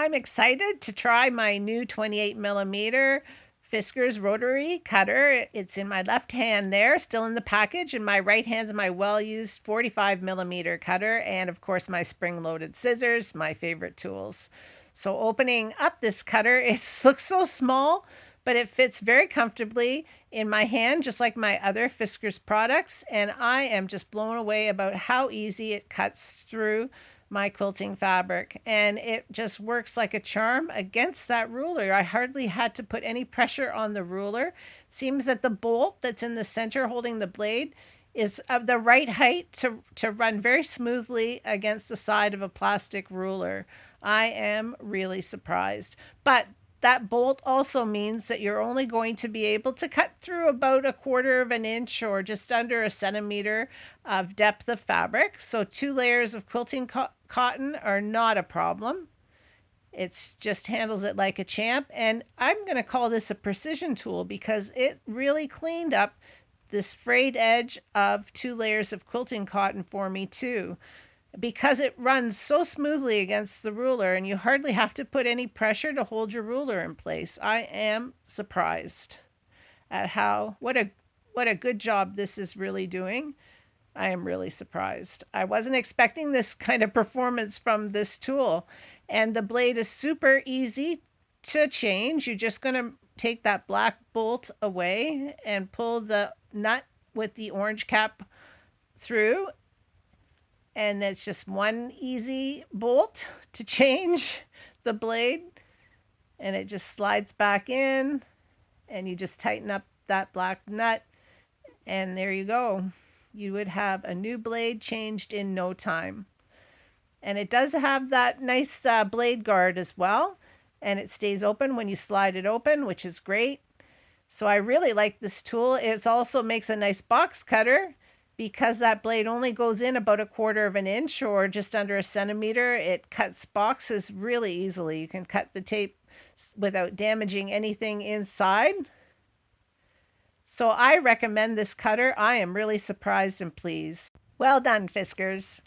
I'm excited to try my new 28 millimeter Fiskars rotary cutter. It's in my left hand there, still in the package, and my right hand's my well-used 45 millimeter cutter, and of course my spring-loaded scissors, my favorite tools. So opening up this cutter, it looks so small, but it fits very comfortably in my hand, just like my other Fiskars products, and I am just blown away about how easy it cuts through my quilting fabric, and it just works like a charm against that ruler. I hardly had to put any pressure on the ruler. Seems that the bolt that's in the center holding the blade is of the right height to run very smoothly against the side of a plastic ruler. I am really surprised. But that bolt also means that you're only going to be able to cut through about 1/4 of an inch or just under a centimeter of depth of fabric. So 2 layers of quilting cotton are not a problem. It's just handles it like a champ. And I'm going to call this a precision tool because it really cleaned up this frayed edge of 2 layers of quilting cotton for me too, because it runs so smoothly against the ruler and you hardly have to put any pressure to hold your ruler in place. I am surprised at what a good job this is really doing. I am really surprised. I wasn't expecting this kind of performance from this tool. And the blade is super easy to change. You're just going to take that black bolt away and pull the nut with the orange cap through, and it's just one easy bolt to change the blade, and it just slides back in, and you just tighten up that black nut, and there you go. You would have a new blade changed in no time. And it does have that nice blade guard as well, and it stays open when you slide it open, which is great. So I really like this tool. It also makes a nice box cutter because that blade only goes in about 1/4 of an inch or just under a centimeter. It cuts boxes really easily. You can cut the tape without damaging anything inside. So I recommend this cutter. I am really surprised and pleased. Well done, Fiskars.